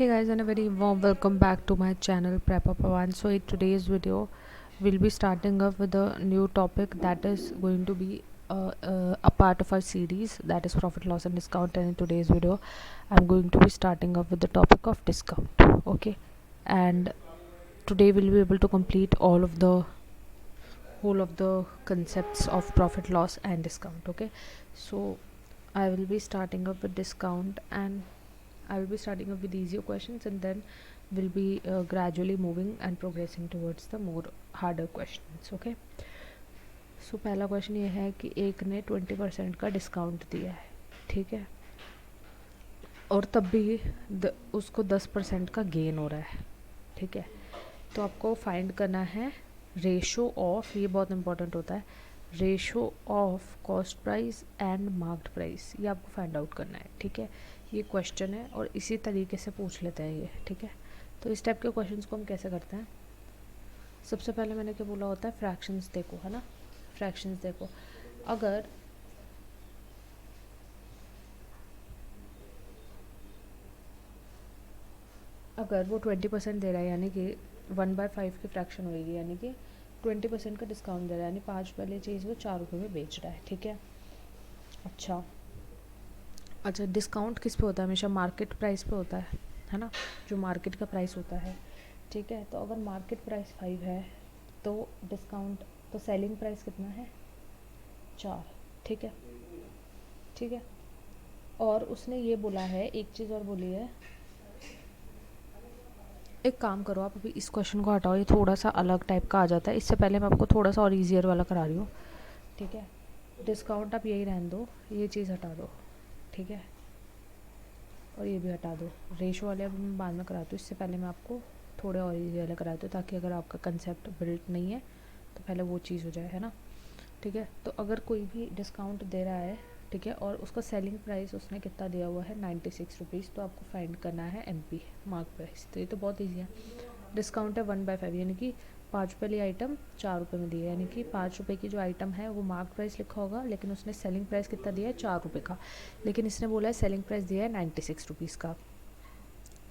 Hey guys, and a very warm welcome back to my channel Prepa Pawan. So in today's video we'll be starting up with a new topic that is going to be a part of our series, that is profit loss and discount. And in today's video I'm going to be starting up with the topic of discount. Okay, and today we'll be able to complete whole of the concepts of profit loss and discount. Okay, so I will be starting up with discount, and I will be starting up with easier questions, and then we'll be gradually moving and progressing towards the more harder questions. Okay, सो पहला question ये है कि एक ने 20% का discount दिया है, ठीक है, और तब भी उसको 10% का गेन हो रहा है, ठीक है। तो आपको फाइंड करना है रेशो ऑफ, ये बहुत इंपॉर्टेंट होता है, ratio of cost price and marked price, ये आपको फाइंड आउट करना है, ठीक है। ये क्वेश्चन है और इसी तरीके से पूछ लेते हैं ये, ठीक है। तो इस टाइप के क्वेश्चंस को हम कैसे करते हैं, सबसे पहले मैंने क्या बोला होता है, फ्रैक्शंस देखो, है ना, फ्रैक्शंस देखो। अगर वो 20% दे रहा है, यानी कि 1/5 की फ्रैक्शन होगी, यानी कि 20% का डिस्काउंट दे रहा है, यानी 5 वाली चीज़ वो 4 रुपये में बेच रहा है, ठीक है। अच्छा, डिस्काउंट किस पे होता है, हमेशा मार्केट प्राइस पे होता है ना, जो मार्केट का प्राइस होता है, ठीक है। तो अगर मार्केट प्राइस 5 है तो डिस्काउंट, तो सेलिंग प्राइस कितना है, 4, ठीक है, ठीक है। और उसने ये बोला है, एक चीज़ और बोली है, एक काम करो आप, अभी इस क्वेश्चन को हटाओ, ये थोड़ा सा अलग टाइप का आ जाता है, इससे पहले मैं आपको थोड़ा सा और ईजियर वाला करा रही हूँ, ठीक है। डिस्काउंट आप यही रहने दो, ये चीज़ हटा दो, ठीक है, और ये भी हटा दो। रेशो वाले अब मैं बाद में कराती हूँ, इससे पहले मैं आपको थोड़े और ईजी वाले कराती हूँ, ताकि अगर आपका कंसेप्ट बिल्ट नहीं है तो पहले वो चीज़ हो जाए, है ना, ठीक है। तो अगर कोई भी डिस्काउंट दे रहा है, ठीक है, और उसका सेलिंग प्राइस उसने कितना दिया हुआ है, 96 रुपीज़, तो आपको फाइंड करना है MP मार्क प्राइस। तो ये तो बहुत ईजी है। डिस्काउंट है 1/5, यानी कि 5 रुपये वाली आइटम 4 रुपये में दी है, यानी कि 5 रुपये की जो आइटम है वो मार्क प्राइस लिखा होगा, लेकिन उसने सेलिंग प्राइस कितना दिया है, 4 रुपये का, लेकिन इसने बोला है सेलिंग प्राइस दिया है 96 रुपीज़ का,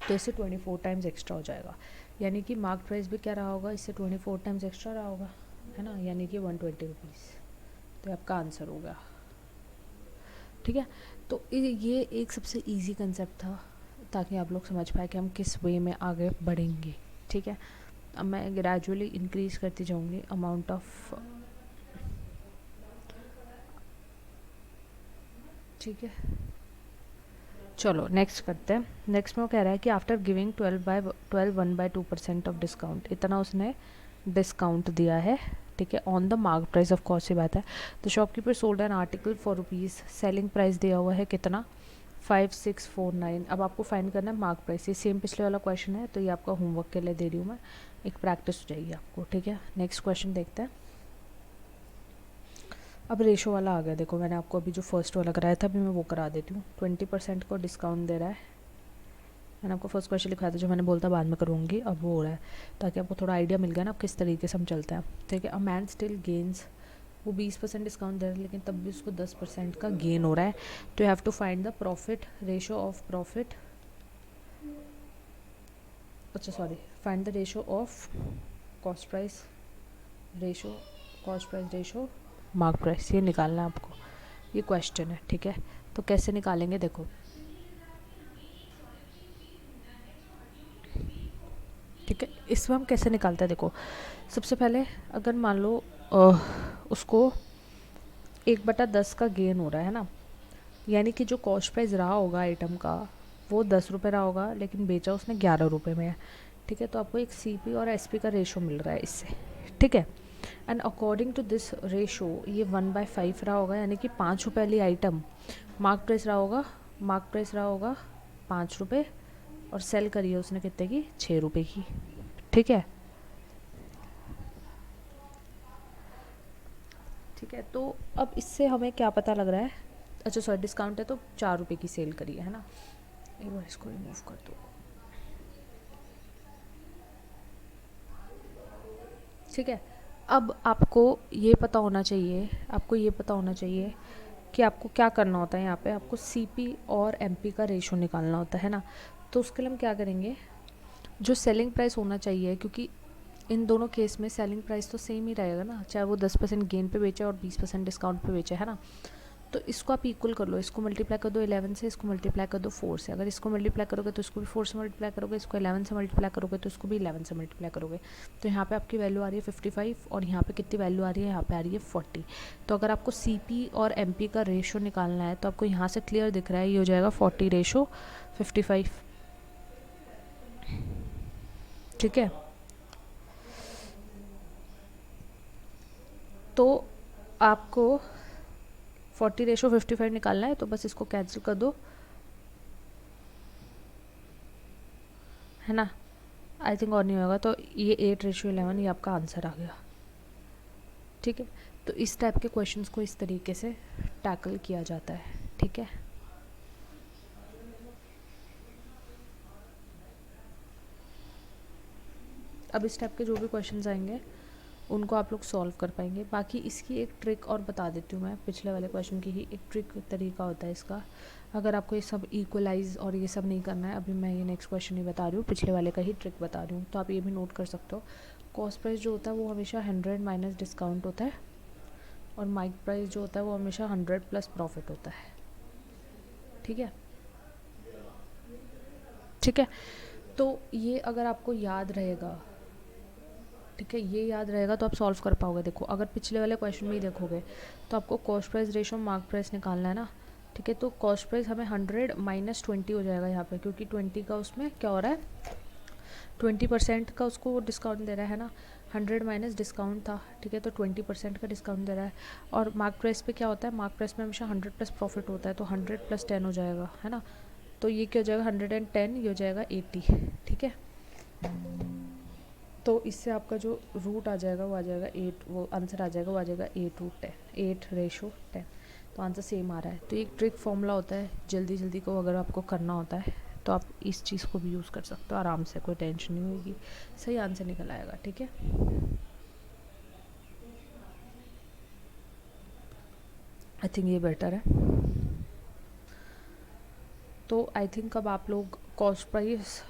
तो इससे 24 टाइम्स एक्स्ट्रा हो जाएगा, यानी कि मार्क प्राइस भी क्या रहा होगा, इससे 24 टाइम्स एक्स्ट्रा रहा होगा, है ना, यानी कि 120 रुपीज़। तो आपका आंसर होगा, ठीक है। तो ये एक सबसे इजी कंसेप्ट था, ताकि आप लोग समझ पाए कि हम किस वे में आगे बढ़ेंगे, ठीक है। अब मैं ग्रेजुअली इंक्रीज करती जाऊंगी अमाउंट ऑफ, ठीक है। चलो नेक्स्ट करते हैं। नेक्स्ट में वो कह रहा है कि आफ्टर गिविंग 12 1/2% ऑफ डिस्काउंट, इतना उसने डिस्काउंट दिया है, ठीक है, on the mark price, of course, ये बात है। तो shopkeeper sold an article for rupees, selling price दिया हुआ है कितना, 5649। अब आपको फाइंड करना है मार्क प्राइस, ये सेम पिछले वाला क्वेश्चन है, तो ये आपका होमवर्क के लिए दे रही हूँ मैं, एक प्रैक्टिस हो जाएगी आपको, ठीक है। नेक्स्ट क्वेश्चन देखते हैं। अब रेशो वाला आ गया, देखो मैंने आपको अभी जो फर्स्ट वाला कराया था, अभी मैं वो करा देती हूँ। 20% को डिस्काउंट दे रहा है, मैंने आपको फर्स्ट क्वेश्चन लिखाया था, जो मैंने बोलता बाद में करूँगी, अब वो हो रहा है, ताकि आपको थोड़ा आइडिया मिल गया ना, किस तरीके से हम चलते हैं, ठीक है। अ मैन स्टिल गेन्स, वो 20% डिस्काउंट दे रहा है, लेकिन तब भी उसको 10% का गेन हो रहा है। तो you have to find the profit ratio of profit, अच्छा sorry, find the ratio of cost price ratio, cost price ratio mark price, ये निकालना है आपको, ये क्वेश्चन है, ठीक है। तो कैसे निकालेंगे, देखो, ठीक है, इसमें हम कैसे निकालते हैं, देखो, सबसे पहले अगर मान लो उसको 1/10 का गेन हो रहा है ना, यानी कि जो कॉस्ट प्राइस रहा होगा आइटम का वो 10 रुपये रहा होगा, लेकिन बेचा उसने 11 रुपये में है, ठीक है। तो आपको एक CP और SP का रेशो मिल रहा है इससे, ठीक है। And according to this ratio ये 1/5 रहा होगा, यानी कि 5 रुपये वाली आइटम मार्क प्राइस रहा होगा, 5 रुपये, और सेल करी है उसने कितने की, 6 रुपये की, ठीक है, ठीक है। तो अब इससे हमें क्या पता लग रहा है, अच्छा सॉरी, डिस्काउंट है तो 4 रुपये की सेल करी है ना, एक बार इसको रिमूव कर दो, ठीक है। अब आपको ये पता होना चाहिए, आपको ये पता होना चाहिए कि आपको क्या करना होता है, यहाँ पे आपको CP और MP का रेशो निकालना होता है ना। तो उसके लिए हम क्या करेंगे, जो सेलिंग प्राइस होना चाहिए, क्योंकि इन दोनों केस में सेलिंग प्राइस तो सेम ही रहेगा ना, चाहे वो 10% गेन पे बेचे और 20% डिस्काउंट पे बेचे, है ना। तो इसको आप इक्वल कर लो, इसको मल्टीप्लाई कर दो 11 से, इसको मल्टीप्लाई कर दो 4 से। अगर इसको मल्टीप्लाई करोगे तो इसको भी 4 से मल्टीप्लाई करोगे, इसको 11 से मल्टीप्लाई करोगे तो इसको भी 11 से मल्टीप्लाई करोगे। तो यहाँ पे आपकी वैल्यू आ रही है 55 और यहाँ पे कितनी वैल्यू आ रही है, यहाँ पे आ रही है 40। तो अगर आपको CP और MP का रेशो निकालना है तो आपको यहाँ से क्लियर दिख रहा है, ये हो जाएगा 40:55। ठीक है, तो आपको 40:55 निकालना है, तो बस इसको कैंसिल कर दो, है ना। आई थिंक और नहीं होगा, तो ये 8:11 ये आपका आंसर आ गया। ठीक है, तो इस टाइप के क्वेश्चंस को इस तरीके से टैकल किया जाता है। ठीक है, अब इस टाइप के जो भी क्वेश्चंस आएंगे उनको आप लोग सॉल्व कर पाएंगे। बाकी इसकी एक ट्रिक और बता देती हूँ मैं, पिछले वाले क्वेश्चन की ही एक ट्रिक तरीका होता है इसका। अगर आपको ये सब इक्वलाइज और ये सब नहीं करना है, अभी मैं ये नेक्स्ट क्वेश्चन नहीं बता रही हूँ, पिछले वाले का ही ट्रिक बता रही हूँ, तो आप ये भी नोट कर सकते हो। कॉस्ट प्राइस जो होता है वो हमेशा 100 माइनस डिस्काउंट होता है, और माइक प्राइस जो होता है वो हमेशा 100 प्लस प्रॉफिट होता है। ठीक है, ठीक है, तो ये अगर आपको याद रहेगा, ठीक है, ये याद रहेगा तो आप सॉल्व कर पाओगे। देखो, अगर पिछले वाले क्वेश्चन में ही देखोगे तो आपको cost price ratio mark price निकालना है ना। ठीक है, तो कॉस्ट प्राइस हमें 100 माइनस 20 हो जाएगा यहाँ पे, क्योंकि 20 का उसमें क्या हो रहा है, 20% का उसको वो डिस्काउंट दे रहा है ना। 100 माइनस डिस्काउंट था, ठीक है, तो 20% का डिस्काउंट दे रहा है। और मार्क प्राइस पे क्या होता है, मार्क प्राइस में हमेशा 100 प्लस प्रॉफिट होता है, तो 100 प्लस 10 हो जाएगा, है ना। तो ये क्या हो जाएगा, 110, ये हो जाएगा 80। ठीक है, तो इससे आपका जो रूट आ जाएगा वो आ जाएगा 8, वो आंसर आ जाएगा वो आ जाएगा 8:10। तो आंसर सेम आ रहा है। तो एक ट्रिक फॉर्मूला होता है, जल्दी जल्दी को अगर आपको करना होता है तो आप इस चीज़ को भी यूज़ कर सकते हो आराम से, कोई टेंशन नहीं होगी, सही आंसर निकल आएगा। ठीक है, आई थिंक ये बेटर है। तो आई थिंक अब आप लोग cost price,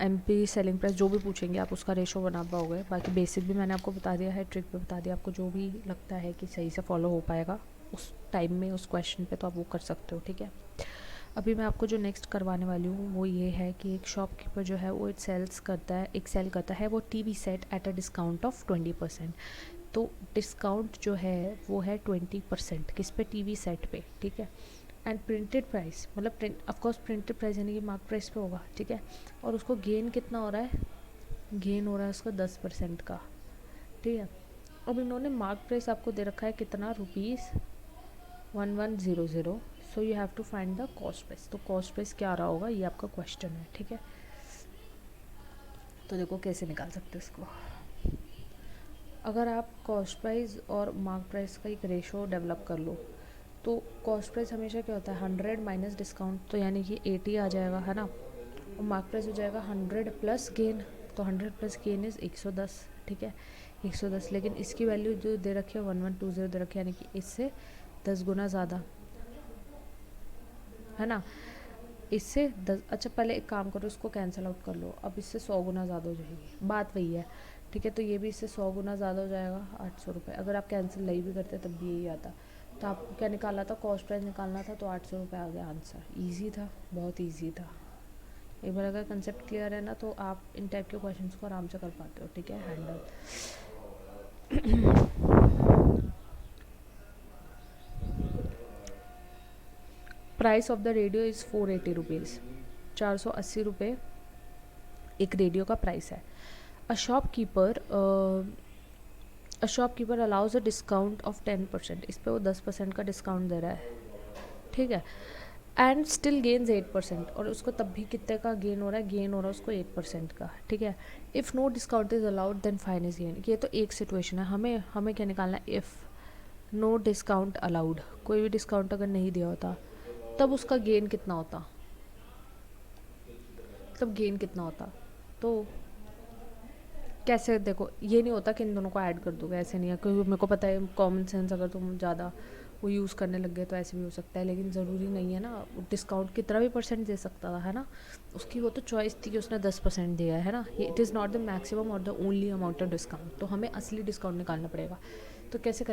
MP selling price जो भी पूछेंगे आप उसका रेशो बना पाओगे। बाकी बेसिक भी मैंने आपको बता दिया है, ट्रिक भी बता दिया आपको, जो भी लगता है कि सही से फॉलो हो पाएगा उस टाइम में उस क्वेश्चन पे, तो आप वो कर सकते हो। ठीक है, अभी मैं आपको जो नेक्स्ट करवाने वाली हूँ वो ये है कि एक शॉपकीपर जो है वो एक सेल करता है वो TV set at a discount of 20%। तो डिस्काउंट जो है वो है 20% किस पे, TV सेट पे। ठीक है, एंड प्रिंटेड प्राइस मतलब ऑफकोर्स प्रिंटेड प्राइस यानी कि मार्क प्राइस पे होगा। ठीक है, और उसको गेन कितना हो रहा है, गेन हो रहा है उसका 10% का। ठीक है, अब इन्होंने मार्क प्राइस आपको दे रखा है कितना, ₹1100। So you have to find the cost price. तो कॉस्ट प्राइस क्या आ रहा होगा, ये आपका क्वेश्चन है। ठीक है, तो देखो कैसे निकाल सकते हो इसको। अगर आप कॉस्ट प्राइस और मार्क प्राइस का एक रेशो डेवलप कर लो, तो कॉस्ट प्राइस हमेशा क्या होता है, 100 माइनस डिस्काउंट, तो यानी कि 80 आ जाएगा, है ना। और मार्क प्राइस हो जाएगा 100 प्लस गेन, तो 100 प्लस गेन इज़ 110। ठीक है, 110, लेकिन इसकी वैल्यू जो दे रखी है 1120 दे रखी है, यानी कि इससे 10 गुना ज़्यादा, है ना। इससे 10, अच्छा पहले एक काम करो, इसको कैंसिल आउट कर लो, अब इससे 100 गुना ज़्यादा हो जाएगी, बात वही है। ठीक है, तो ये भी इससे 100 गुना ज़्यादा हो जाएगा, 800 रुपये। अगर आप कैंसिल नहीं भी करते तब भी यही आता। तो आपको क्या निकालना था, कॉस्ट प्राइस निकालना था, तो 800 रुपये आ गया आंसर। ईजी था, बहुत ईजी था। एक बार अगर कंसेप्ट क्लियर है ना तो आप इन टाइप के क्वेश्चंस को आराम से कर पाते हो। ठीक है, handle. Price of the radio is 480 rupees, 480 रुपये एक रेडियो का प्राइस है। A shopkeeper allows a discount of 10%, इस पर वो 10% का डिस्काउंट दे रहा है। ठीक है, एंड स्टिल गेन्स 8%, और उसको तब भी कितने का गेन हो रहा है, गेन हो रहा है उसको 8% का। ठीक है, if no discount is allowed then fine is gain. ये तो एक सिचुएशन है, हमें क्या निकालना है, इफ़ नो डिस्काउंट अलाउड, कोई भी डिस्काउंट अगर नहीं दिया होता तब उसका गेन कितना होता, तब गेन कितना होता। तो कैसे, देखो ये नहीं होता कि इन दोनों को ऐड कर दोगे, ऐसे नहीं है, क्योंकि मेरे को पता है कॉमन सेंस अगर तुम ज़्यादा वो यूज़ करने लग गए तो ऐसे भी हो सकता है, लेकिन ज़रूरी नहीं है ना। डिस्काउंट कितना भी परसेंट दे सकता था, है ना, उसकी वो तो चॉइस थी कि उसने 10% दिया है ना। ये it is not the maximum और the only amount of discount. तो हमें असली डिस्काउंट निकालना पड़ेगा। तो कैसे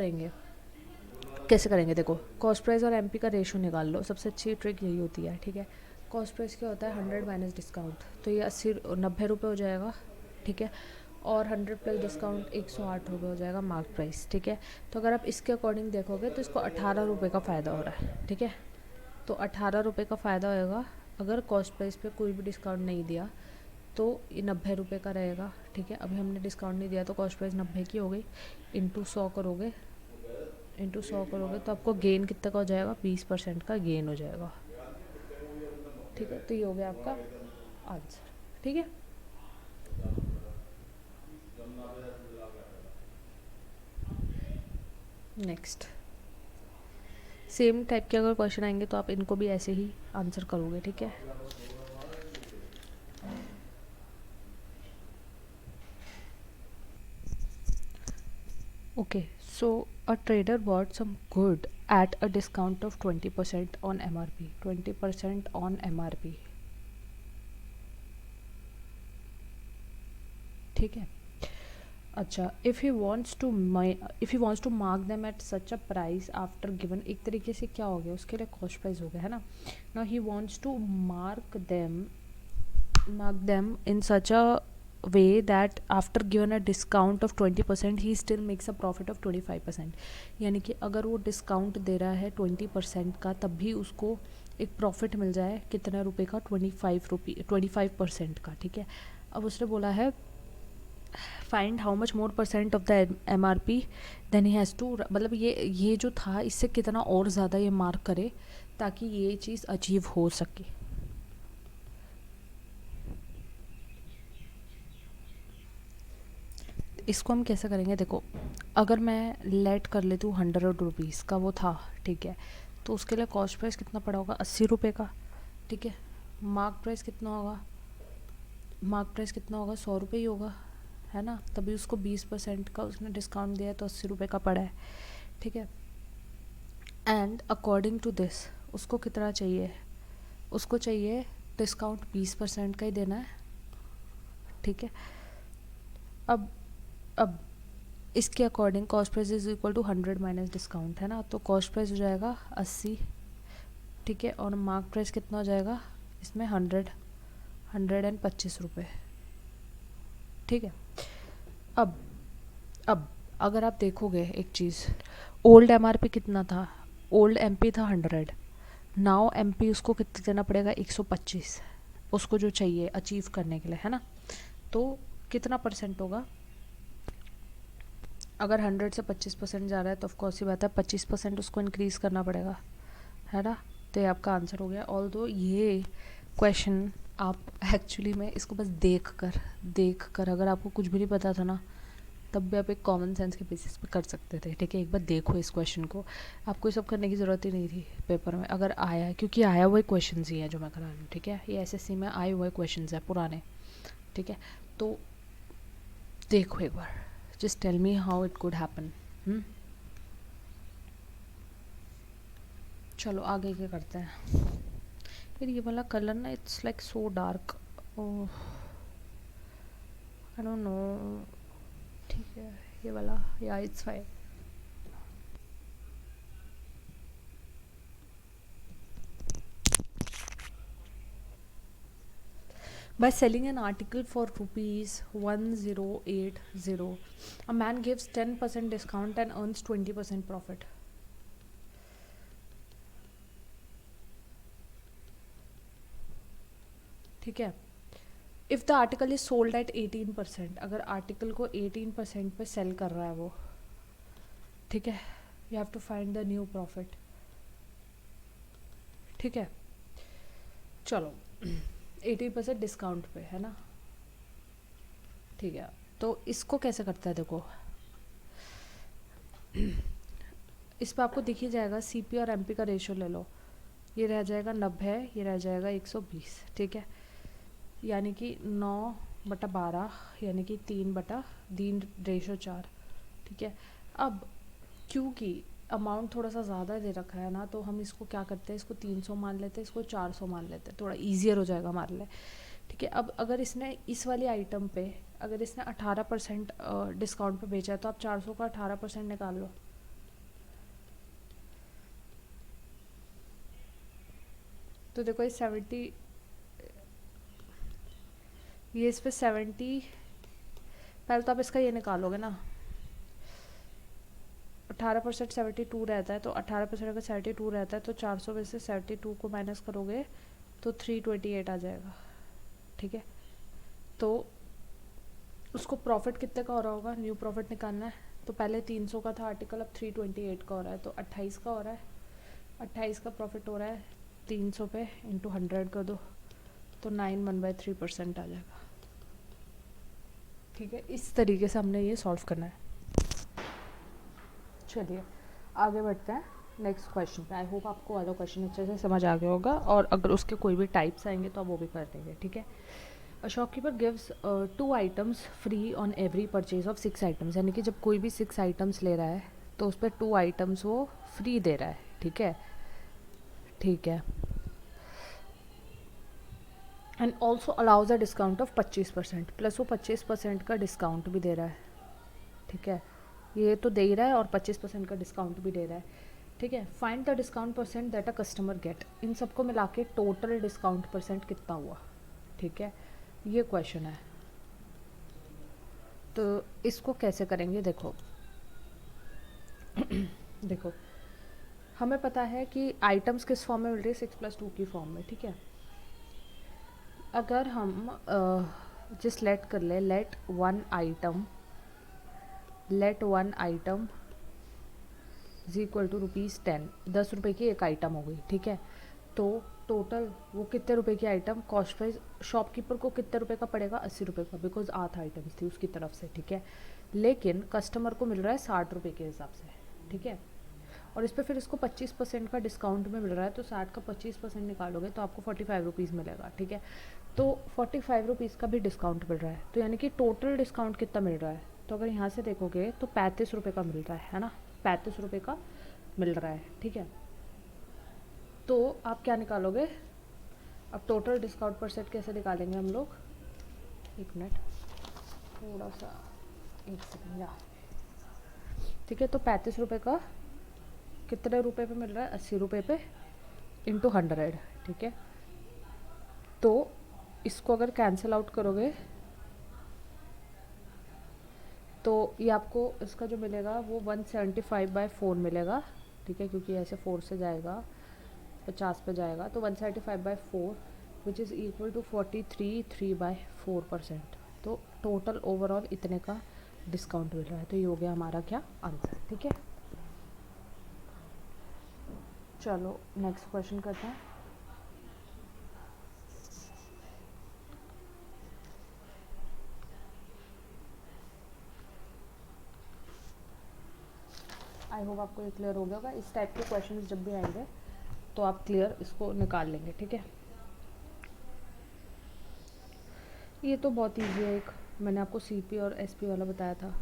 करेंगे, देखो, कॉस्ट प्राइस और एमपी का रेशो निकाल लो, सबसे अच्छी ट्रिक यही होती है, ठीक है। कॉस्ट प्राइस क्या होता है, 100 माइनस डिस्काउंट, तो ये 90 रुपये हो जाएगा, ठीक है। और 100 प्लस डिस्काउंट 108 रुपये हो जाएगा मार्क प्राइस, ठीक है। तो अगर आप इसके अकॉर्डिंग देखोगे तो इसको 18 रुपये का फ़ायदा हो रहा है, ठीक है। तो 18 रुपये का फ़ायदा होएगा अगर कॉस्ट प्राइस पे कोई भी डिस्काउंट नहीं दिया, तो ये 90 रुपये का रहेगा, ठीक है। अभी हमने डिस्काउंट नहीं दिया तो कॉस्ट प्राइस 90 की हो गई, इंटू 100 करोगे, तो आपको गेन कितने का हो जाएगा, 20% का गेन हो जाएगा, ठीक है। तो ये हो गया आपका आंसर, ठीक है। नेक्स्ट सेम टाइप के अगर क्वेश्चन आएंगे तो आप इनको भी ऐसे ही आंसर करोगे, ठीक है। Okay, so a trader bought some good at a discount of 20% on MRP, 20% on MRP, ठीक है। अच्छा, if he wants to mark them at such a price after given, एक तरीके से क्या हो गया, उसके लिए कॉस्ट प्राइस हो गया, है ना। Now he wants to mark them in such a way that after given a discount of 20% he still makes a profit of 25%। यानी कि अगर वो डिस्काउंट दे रहा है 20% का, तब भी उसको एक प्रॉफिट मिल जाए कितना रुपए का, 25% का, ठीक है। अब उसने बोला है find how much more percent of the MRP then he has to, मतलब ये जो था इससे कितना और ज़्यादा ये मार्क करे ताकि ये चीज़ अचीव हो सके। इसको हम कैसे करेंगे, देखो, अगर मैं लेट कर लेती हूँ 100 रुपीज़ का वो था, ठीक है, तो उसके लिए कॉस्ट प्राइस कितना पड़ा होगा, 80 रुपये का, ठीक है। मार्क प्राइस कितना होगा, 100 रुपये ही होगा, है ना। तभी उसको 20% का उसने डिस्काउंट दिया है तो 80 रुपये का पड़ा है, ठीक है। एंड अकॉर्डिंग टू दिस उसको कितना चाहिए, उसको चाहिए डिस्काउंट 20% का ही देना है, ठीक है। अब इसके according cost price is equal to 100 minus discount, है ना। तो कॉस्ट प्राइस हो जाएगा 80, ठीक है। और मार्क प्राइस कितना हो जाएगा इसमें 125 रुपये, ठीक है। अब अगर आप देखोगे एक चीज़, ओल्ड MRP कितना था, ओल्ड MP था 100, नाउ MP उसको कितना देना पड़ेगा 125, उसको जो चाहिए अचीव करने के लिए, है ना। तो कितना परसेंट होगा, अगर 100 से 25% जा रहा है तो ऑफकोर्स ही बात है 25% उसको इंक्रीज़ करना पड़ेगा, है ना। तो ये आपका आंसर हो गया। ऑल्दो ये क्वेश्चन आप एक्चुअली में इसको बस देख कर अगर आपको कुछ भी नहीं पता था ना, तब भी आप एक कॉमन सेंस के बेसिस पे कर सकते थे, ठीक है। एक बार देखो इस क्वेश्चन को, आपको ये सब करने की ज़रूरत ही नहीं थी पेपर में, अगर आया, क्योंकि आया हुए क्वेश्चन ही है जो मैं करा रही हूँ, ठीक है। ये SSC में आए हुए क्वेश्चन है पुराने, ठीक है। तो देखो एक बार, just tell me how it could happen. चलो आगे क्या करते हैं। फिर ये वाला कलर ना, it's like so dark, I don't know, ठीक है। ये वाला, या it's fine. By selling an article for ₹1080, a man gives 10% discount and earns 20% profit. ठीक है। If the article is sold at 18%, अगर आर्टिकल को 18% पे सेल कर रहा है वो, ठीक है, you have to find the new profit, ठीक है। चलो 18% डिस्काउंट पे, है ना, ठीक है। तो इसको कैसे करता है, देखो इस पर आपको दिख ही जाएगा, CP और MP का रेशियो ले लो, ये रह जाएगा 90, ये रह जाएगा 120, ठीक है। यानी कि 9/12, यानी कि 3/3 रेशो 4, ठीक है। अब क्योंकि अमाउंट थोड़ा सा ज़्यादा दे रखा है ना, तो हम इसको क्या करते हैं, इसको 300 मान लेते हैं, इसको 400 मान लेते हैं, थोड़ा ईजियर हो जाएगा हमारे लिए। ठीक है, अब अगर इसने इस वाली आइटम पे अगर इसने 18% डिस्काउंट पे बेचा है, तो आप 400 का 18% निकाल लो। तो देखो ये 70, ये इस पे 70, पहले तो आप इसका ये निकालोगे ना, 18% 72 रहता है, तो 18% अगर 72 रहता है तो 400 में से 72 को माइनस करोगे तो 328 आ जाएगा। ठीक है, तो उसको प्रॉफिट कितने का हो रहा होगा, न्यू प्रॉफिट निकालना है, तो पहले 300 का था आर्टिकल, अब 328 का हो रहा है, तो 28 का हो रहा है, 28 का प्रॉफिट हो रहा है, 300 पे इंटू 100 कर दो, तो 9 1/3% आ जाएगा। ठीक है, इस तरीके से हमने ये सॉल्व करना है। चलिए आगे बढ़ते हैं नेक्स्ट क्वेश्चन पे। आई होप आपको वाला क्वेश्चन अच्छे से समझ आ गया होगा, और अगर उसके कोई भी टाइप्स आएंगे तो आप वो भी कर देंगे। ठीक है, a shopkeeper gives 2 items free on every purchase of 6 items, यानी कि जब कोई भी 6 आइटम्स ले रहा है तो उस पर 2 आइटम्स वो फ्री दे रहा है। ठीक है, ठीक है, and also allows a discount of 25%, plus वो 25% का डिस्काउंट भी दे रहा है। ठीक है, ये तो दे ही रहा है और 25% का डिस्काउंट भी दे रहा है। ठीक है, find the discount percent that a customer get, इन सबको मिला के टोटल डिस्काउंट परसेंट कितना हुआ। ठीक है, ये क्वेश्चन है। तो इसको कैसे करेंगे, देखो देखो हमें पता है कि आइटम्स किस फॉर्म में मिल रही है, 6+2 की फॉर्म में। ठीक है, अगर हम जस्ट लेट कर ले, let one item is equal to ₹10, 10 रुपये की एक आइटम हो गई। ठीक है, तो टोटल वो कितने रुपए की आइटम, कॉस्ट प्राइस शॉपकीपर को कितने रुपए का पड़ेगा, 80 रुपये का, बिकॉज 8 आइटम्स थी उसकी तरफ से। ठीक है, लेकिन कस्टमर को मिल रहा है 60 रुपये के हिसाब से। ठीक है, और इस पर फिर इसको 25% का डिस्काउंट में मिल रहा है, तो 60 का 25% निकालोगे तो आपको 45 रुपीज़ मिलेगा। ठीक है, तो 45 रुपीज़ का भी डिस्काउंट मिल रहा है, तो यानी कि टोटल डिस्काउंट कितना मिल रहा है, तो अगर यहाँ से देखोगे तो 35 रुपये का मिल रहा है ना, 35 रुपये का मिल रहा है। ठीक है, तो आप क्या निकालोगे, अब टोटल डिस्काउंट परसेंट कैसे निकालेंगे हम लोग, एक मिनट, थोड़ा सा, एक सेकेंड या, ठीक है, तो 35 रुपये का कितने रुपए पे मिल रहा है, 80 रुपये पे इंटू 100। ठीक है, तो इसको अगर कैंसिल आउट करोगे तो ये आपको इसका जो मिलेगा वो 175/4 मिलेगा। ठीक है, क्योंकि ऐसे 4 से जाएगा 50 पे जाएगा, तो 175/4 विच इज़ इक्वल टू 43.3/4%। तो टोटल ओवरऑल इतने का डिस्काउंट मिल रहा है, तो ये हो गया हमारा क्या, आंसर। ठीक है, चलो नेक्स्ट क्वेश्चन करते हैं। आई होप आपको ये क्लियर हो गया होगा। इस टाइप के क्वेश्चंस जब भी आएंगे तो आप क्लियर इसको निकाल लेंगे। ठीक है, ये तो बहुत ईजी है, एक मैंने आपको सीपी और एसपी वाला बताया था।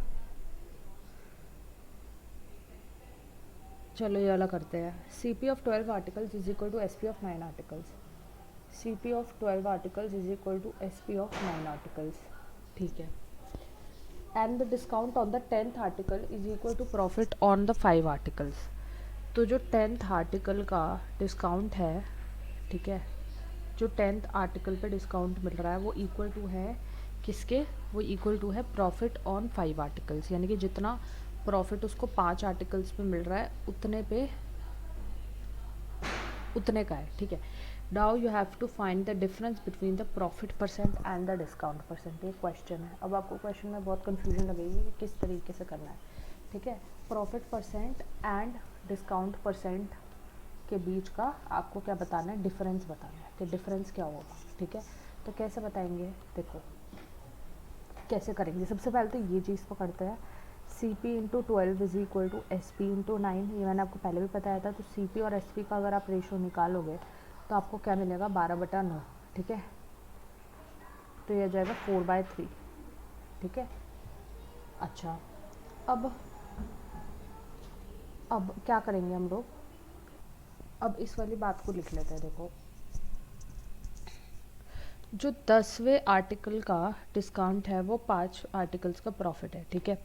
चलो ये वाला करते हैं, CP of 12 articles is equal to SP of 9 articles. CP of 12 articles is equal to SP of 9 articles. ठीक है, and the discount on the 10th article is equal to profit on the 5 articles. तो जो 10th article का discount है, ठीक है, जो 10th article पे डिस्काउंट मिल रहा है वो इक्वल टू है किसके, वो इक्वल टू है प्रॉफिट ऑन 5 आर्टिकल्स, यानी कि जितना प्रॉफिट उसको 5 आर्टिकल्स पे मिल रहा है उतने का है। ठीक है, now you have to find the difference between the profit percent and the discount percent. ये क्वेश्चन है। अब आपको क्वेश्चन में बहुत कंफ्यूजन लगेगी कि किस तरीके से करना है। ठीक है, profit percent and discount percent के बीच का आपको क्या बताना है, डिफरेंस बताना है कि डिफरेंस क्या होगा। ठीक है, तो कैसे बताएंगे, देखो कैसे करेंगे। सबसे पहले तो ये चीज़ पकड़ते हैं, C P into 12 is equal to S P into 9। ये मैंने आपको पहले भी बताया था। तो सी पी और एस पी का अगर आप रेशो निकालोगे तो आपको क्या मिलेगा, 12/9। ठीक है, तो ये आ जाएगा 4/3। ठीक है, अच्छा अब अब क्या करेंगे हम लोग, अब इस वाली बात को लिख लेते हैं। देखो, जो 10वें आर्टिकल का डिस्काउंट है वो 5 आर्टिकल्स का प्रॉफिट है, ठीक है।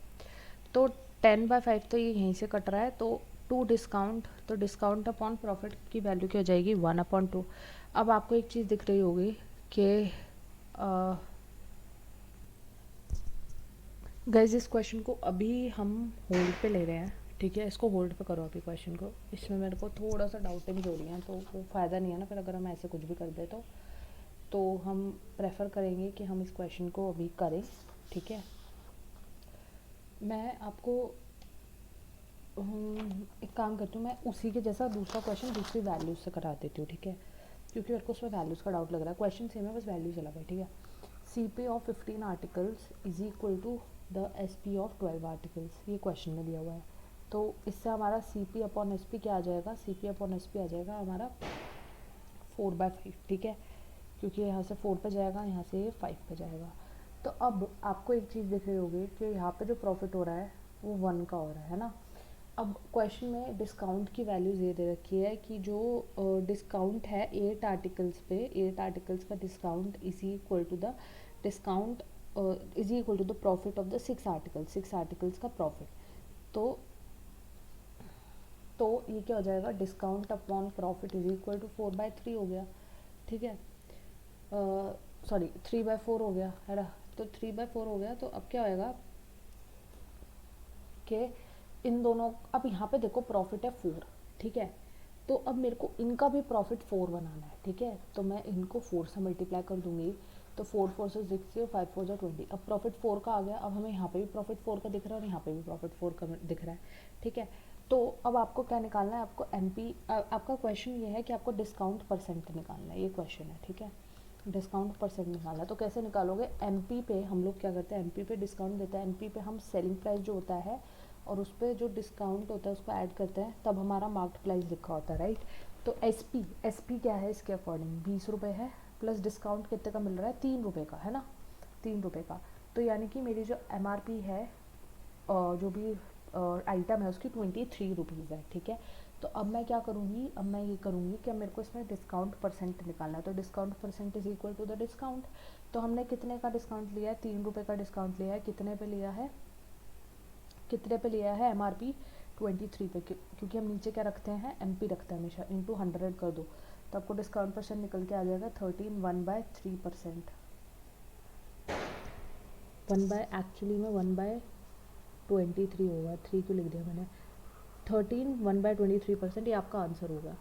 तो 10/5 तो ये यहीं से कट रहा है, तो 2 डिस्काउंट, तो डिस्काउंट अपॉन प्रॉफिट की वैल्यू क्या हो जाएगी, 1/2। अब आपको एक चीज़ दिख रही होगी कि गाइज इस क्वेश्चन को अभी हम होल्ड पे ले रहे हैं, ठीक है। इसको होल्ड पे करो अभी क्वेश्चन को, इसमें मेरे को थोड़ा सा डाउटिंग हो रही है, तो वो फ़ायदा नहीं है ना फिर अगर हम ऐसे कुछ भी कर दे तो हम प्रेफर करेंगे कि हम इस क्वेश्चन को अभी करें, ठीक है। मैं आपको एक काम करती हूँ, मैं उसी के जैसा दूसरा क्वेश्चन दूसरी वैल्यूज से करा देती हूँ, ठीक है, क्योंकि मेरे को उसमें वैल्यूज़ का डाउट लग रहा है। क्वेश्चन सेम है, बस वैल्यूज अलग है, ठीक है। CP of 15 articles is equal to the SP of 12 articles, ये क्वेश्चन में दिया हुआ है। तो इससे हमारा CP अपॉन SP क्या आ जाएगा, CP अपॉन SP आ जाएगा हमारा 4/5, ठीक है, क्योंकि यहाँ से 4 पे जाएगा, यहाँ से ये 5 पे जाएगा। तो अब आपको एक चीज़ दिख रही होगी कि यहाँ पे जो प्रॉफिट हो रहा है वो 1 का हो रहा है ना। अब क्वेश्चन में डिस्काउंट की वैल्यूज़ ये दे रखी है कि जो डिस्काउंट है 8 आर्टिकल्स पे, 8 आर्टिकल्स का discount is equal to the discount is equal to the profit of the 6 articles, 6 articles का प्रॉफिट। तो ये क्या हो जाएगा, discount upon profit is equal to 4/3 हो गया, ठीक है। सॉरी 3/4 हो गया है ना। तो 3/4 हो गया, तो अब क्या होएगा कि इन दोनों, अब यहाँ पे देखो प्रॉफिट है 4, ठीक है। तो अब मेरे को इनका भी प्रॉफिट 4 बनाना है, ठीक है। तो मैं इनको 4 से मल्टीप्लाई कर दूंगी, तो 4 4 से 60, 5 4 से 20। अब प्रॉफिट 4 का आ गया, अब हमें यहाँ पे भी प्रॉफिट 4 का दिख रहा है और यहाँ पे भी प्रॉफिट 4 का दिख रहा है, ठीक है। तो अब आपको क्या निकालना है, आपको MP, आपका क्वेश्चन ये है कि आपको डिस्काउंट परसेंट निकालना है, ये क्वेश्चन है, ठीक है। डिस्काउंट परसेंट निकालना है, तो कैसे निकालोगे, MP पे हम लोग क्या करते हैं, MP पे डिस्काउंट देते हैं, MP पे हम सेलिंग प्राइस जो होता है और उस पर जो डिस्काउंट होता है उसको ऐड करते हैं, तब हमारा मार्केट प्राइस लिखा होता है, राइट। तो SP क्या है, इसके अकॉर्डिंग 20 रुपये है, प्लस डिस्काउंट कितने का मिल रहा है, 3 रुपये का, है ना, 3 रुपये का। तो यानी कि मेरी जो MRP है, जो भी आइटम है उसकी 23 रुपीज़ है, ठीक है। तो अब मैं क्या करूँगी, अब मैं ये करूँगी कि मेरे को इसमें डिस्काउंट परसेंट निकालना है, तो discount percent is equal to the discount. तो हमने कितने का डिस्काउंट लिया है, 3 रुपये का डिस्काउंट लिया है, कितने पे लिया है, कितने पे लिया है, MRP 23 पे, क्योंकि हम नीचे क्या रखते हैं, MP रखते हैं हमेशा, इंटू 100 कर दो, तो आपको डिस्काउंट परसेंट निकल के आ जाएगा 13, 1/3%, एक्चुअली में 1/23 होगा, 3 क्यों लिख दिया मैंने, 13, 1/23%, ये आपका आंसर होगा।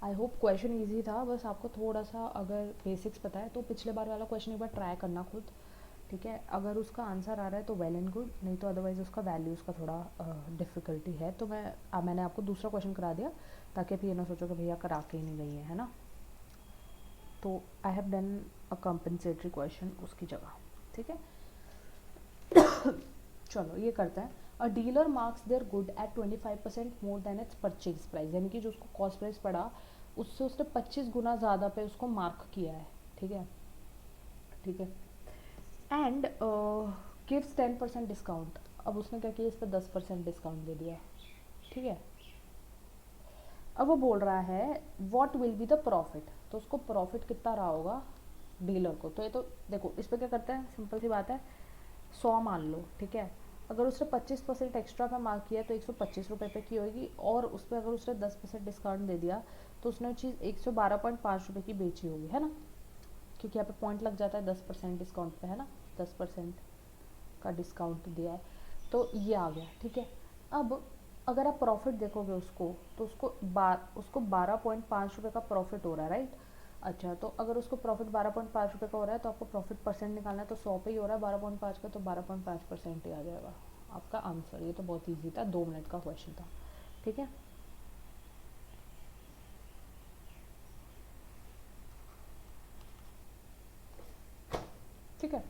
आई होप क्वेश्चन ईजी था, बस आपको थोड़ा सा अगर बेसिक्स पता है तो पिछले बार वाला क्वेश्चन एक बार ट्राई करना खुद, ठीक है। अगर उसका आंसर आ रहा है तो वेल एंड गुड, नहीं तो अदरवाइज उसका वैल्यूज़ का थोड़ा डिफ़िकल्टी है। तो मैंने आपको दूसरा क्वेश्चन करा दिया ताकि आप ये ना सोचो कि भैया करा के ही नहीं गई है ना। तो I have done a compensatory question उसकी जगह, ठीक है। चलो ये करते हैं। A dealer marks their good at 25% more than its purchase price, यानी कि जो उसको कॉस्ट प्राइस पड़ा उससे उसने 25 गुना ज़्यादा पे उसको मार्क किया है, ठीक है, ठीक है। एंड गिव्स 10% डिस्काउंट, अब उसने क्या किया, इस पर 10% डिस्काउंट दे दिया, ठीक है। अब वो बोल रहा है what will be the profit, तो उसको प्रॉफिट कितना रहा होगा डीलर को। तो ये तो देखो इस पर क्या करते हैं, सिंपल सी बात है, 100 मान लो, ठीक है। अगर उसने 25% एक्स्ट्रा पे मार्क किया तो 125 रुपये पे की होगी, और उस पर अगर उसने 10% डिस्काउंट दे दिया तो उसने वो चीज़ 112.5 रुपये की बेची होगी, है ना, क्योंकि यहाँ पे पॉइंट लग जाता है 10% डिस्काउंट पे, है ना, 10% का डिस्काउंट दिया है, तो ये आ गया, ठीक है। अब अगर आप प्रॉफिट देखोगे उसको, तो उसको 12.5 रुपये का प्रॉफिट हो रहा है, राइट। अच्छा, तो अगर उसको प्रॉफिट 12.5 रुपये का हो रहा है तो आपको प्रॉफिट परसेंट निकालना है, तो 100 पे ही हो रहा है 12.5 का, तो 12.5% ही आ जाएगा आपका आंसर। ये तो बहुत ईजी था, 2 मिनट का क्वेश्चन था, ठीक है। ठीक है,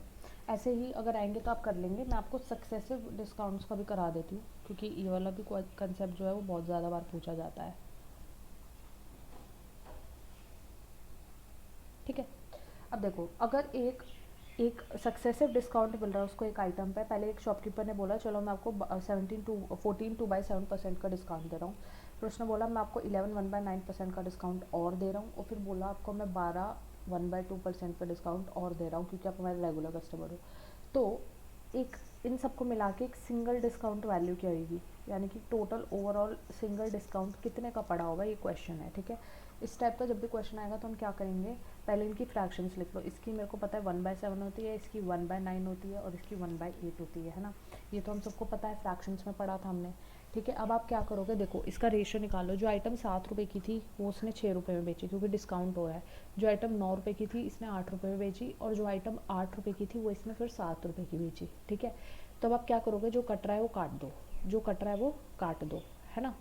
ऐसे ही अगर आएंगे तो आप कर लेंगे। मैं आपको सक्सेसिव डिस्काउंट्स का भी करा देती हूँ, क्योंकि ये वाला भी कंसेप्ट जो है वो बहुत ज़्यादा बार पूछा जाता है, ठीक है। अब देखो, अगर एक एक सक्सेसिव डिस्काउंट मिल रहा है उसको एक आइटम पे। पहले एक शॉपकीपर ने बोला चलो मैं आपको 14 का डिस्काउंट दे रहा हूँ। फिर उसने बोला मैं आपको 11 1/9% का डिस्काउंट और दे रहा हूँ, और फिर बोला आपको मैं 12 1/2% का डिस्काउंट और दे रहा हूँ क्योंकि आप हमारे रेगुलर कस्टमर हो। तो एक इन सबको मिला के एक सिंगल डिस्काउंट वैल्यू क्या होगी, यानी कि टोटल ओवरऑल सिंगल डिस्काउंट कितने का पड़ा होगा, ये क्वेश्चन है। ठीक है, इस टाइप का जब भी क्वेश्चन आएगा तो हम क्या करेंगे, पहले इनकी फ्रैक्शंस लिख लो। इसकी मेरे को पता है 1/7 होती है, इसकी 1/9 होती है, और इसकी 1/8 होती है ना। ये तो हम सबको पता है, फ्रैक्शंस में पढ़ा था हमने। ठीक है, अब आप क्या करोगे, देखो इसका रेशियो निकालो। जो आइटम 7 रुपये की थी वो उसने 6 रुपये में बेची क्योंकि डिस्काउंट हो रहा है। जो आइटम 9 रुपये की थी इसने 8 रुपये में बेची, और जो आइटम 8 रुपये की थी वो इसने फिर 7 रुपये की बेची। ठीक है, तो अब आप क्या करोगे, जो कट रहा है वो काट दो, जो कट रहा है वो काट दो, है ना।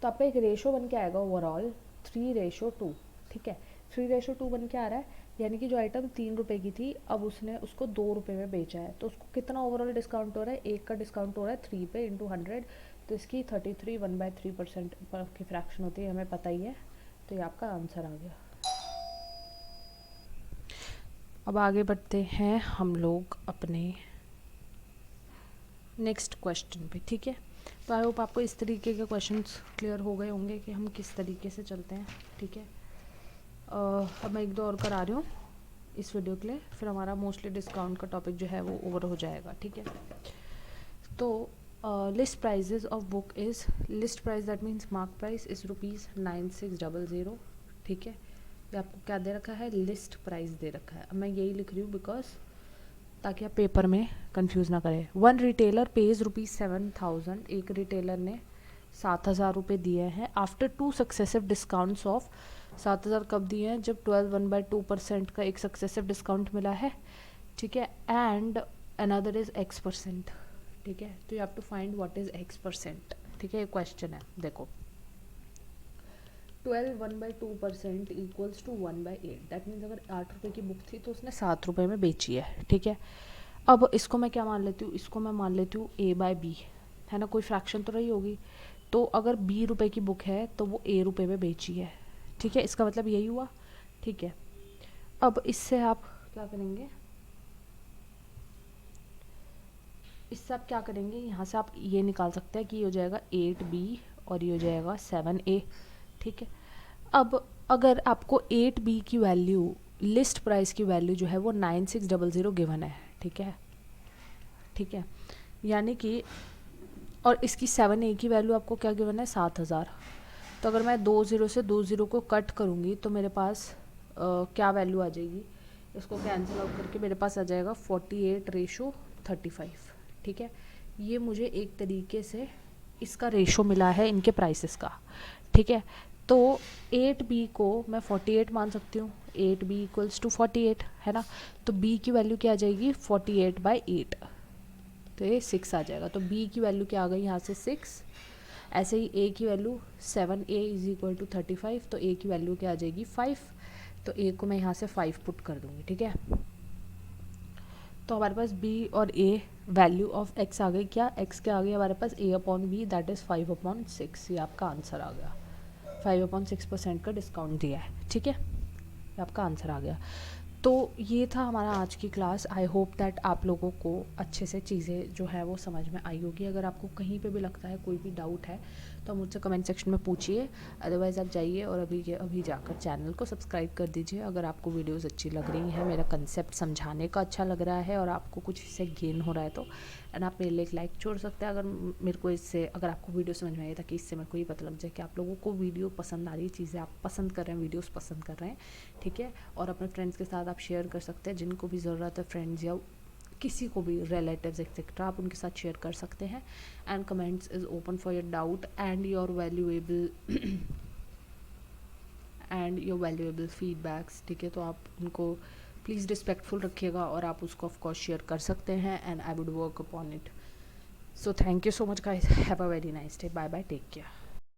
तो आपका एक रेशो बन के आएगा ओवरऑल 3:2। ठीक है, 3:2 बन के आ रहा है, यानी कि जो आइटम 3 रुपये की थी अब उसने उसको 2 रुपये में बेचा है, तो उसको कितना ओवरऑल डिस्काउंट हो रहा है, एक का डिस्काउंट हो रहा है 3 पे इंटू 100, तो इसकी 33 1/3% की फ्रैक्शन होती है, हमें पता ही है। तो ये आपका आंसर आ गया। अब आगे बढ़ते हैं हम लोग अपने नेक्स्ट क्वेश्चन पे। ठीक है, तो आई होप आपको इस तरीके के क्वेश्चंस क्लियर हो गए होंगे कि हम किस तरीके से चलते हैं। ठीक है, अब मैं 1-2 और करा रही हूँ इस वीडियो के लिए, फिर हमारा मोस्टली डिस्काउंट का टॉपिक जो है वो ओवर हो जाएगा। ठीक है, तो list prizes of book is, list price that means mark price is ₹9600। ठीक है, ये आपको क्या दे रखा है, लिस्ट प्राइस दे रखा है। अब मैं यही लिख रही हूँ बिकॉज ताकि आप पेपर में कंफ्यूज ना करें। 1 रिटेलर पेज ₹7,000, एक रिटेलर ने 7,000 रुपये दिए हैं आफ्टर 2 सक्सेसिव डिस्काउंट्स ऑफ, 7,000 कब दिए हैं, जब 12 1/2% का एक सक्सेसिव डिस्काउंट मिला है। ठीक है, एंड अनदर इज X%। ठीक है, तो you have to find what is X%। ठीक है, ये क्वेश्चन है, देखो 12 1/2% इक्वल्स टू 1/8, दैट मीन्स अगर 8 रुपये की बुक थी तो उसने 7 रुपये में बेची है। ठीक है, अब इसको मैं क्या मान लेती हूँ, इसको मैं मान लेती हूँ A/B, है ना, कोई फ्रैक्शन तो रही होगी। तो अगर B रुपये की बुक है तो वो A रुपये में बेची है। ठीक है, इसका मतलब यही हुआ। ठीक है, अब इससे आप क्या करेंगे, इससे आप क्या करेंगे, यहाँ से आप ये निकाल सकते हैं कि ये हो जाएगा 8B और ये हो जाएगा 7A। ठीक है, अब अगर आपको 8B की वैल्यू, लिस्ट प्राइस की वैल्यू जो है वो 9600 गिवन है। ठीक है, ठीक है, यानी कि, और इसकी 7A की वैल्यू आपको क्या गिवन है, 7,000। तो अगर मैं 2 0 से 2 0 को कट करूँगी तो मेरे पास क्या वैल्यू आ जाएगी, इसको कैंसिल आउट करके मेरे पास आ जाएगा 48:35। ठीक है, ये मुझे एक तरीके से इसका रेशो मिला है इनके प्राइसेस का। ठीक है, तो 8B को मैं 48 मान सकती हूँ, 8B इक्वल्स टू 48, है ना। तो B की वैल्यू क्या आ जाएगी, 48/8, तो ये 6 आ जाएगा। तो B की वैल्यू क्या आ गई यहाँ से 6। ऐसे ही A की value 7A is equal to 35, तो A की वैल्यू क्या आ जाएगी 5, तो A को मैं यहाँ से 5 पुट कर दूँगी। ठीक है, तो हमारे पास B और A वैल्यू ऑफ X आ गई, क्या X क्या आ गई हमारे पास, A/B दैट इज़ 5/6। ये आपका आंसर आ गया, 5/6% का डिस्काउंट दिया है। ठीक है, ये आपका आंसर आ गया। तो ये था हमारा आज की क्लास। आई होप दैट आप लोगों को अच्छे से चीज़ें जो है वो समझ में आई होगी। अगर आपको कहीं पे भी लगता है, कोई भी डाउट है, तो मुझसे कमेंट सेक्शन में पूछिए। अदरवाइज़ आप जाइए और अभी के अभी जाकर चैनल को सब्सक्राइब कर दीजिए। अगर आपको वीडियोज़ अच्छी लग रही हैं, मेरा कंसेप्ट समझाने का अच्छा लग रहा है और आपको कुछ इससे गेन हो रहा है तो, एंड आप मेरे लिए एक लाइक छोड़ सकते हैं। अगर मेरे को इससे, अगर आपको वीडियो समझ में आई ताकि इससे मेरे को ये पता लग जाए कि आप लोगों को वीडियो पसंद आ रही है, चीज़ें आप पसंद कर रहे हैं, वीडियोस पसंद कर रहे हैं। ठीक है, और अपने फ्रेंड्स के साथ आप शेयर कर सकते हैं, जिनको भी ज़रूरत है, फ्रेंड्स या किसी को भी, रिलेटिव्स एक्सेट्रा, आप उनके साथ शेयर कर सकते हैं। And comments is open for your doubt and your valuable feedbacks. ठीक है, तो आप उनको प्लीज़ रिस्पेक्टफुल रखिएगा और आप उसको ऑफ कोर्स शेयर कर सकते हैं, and I would work upon it. So thank you so much guys, have a very nice day, bye bye, take care.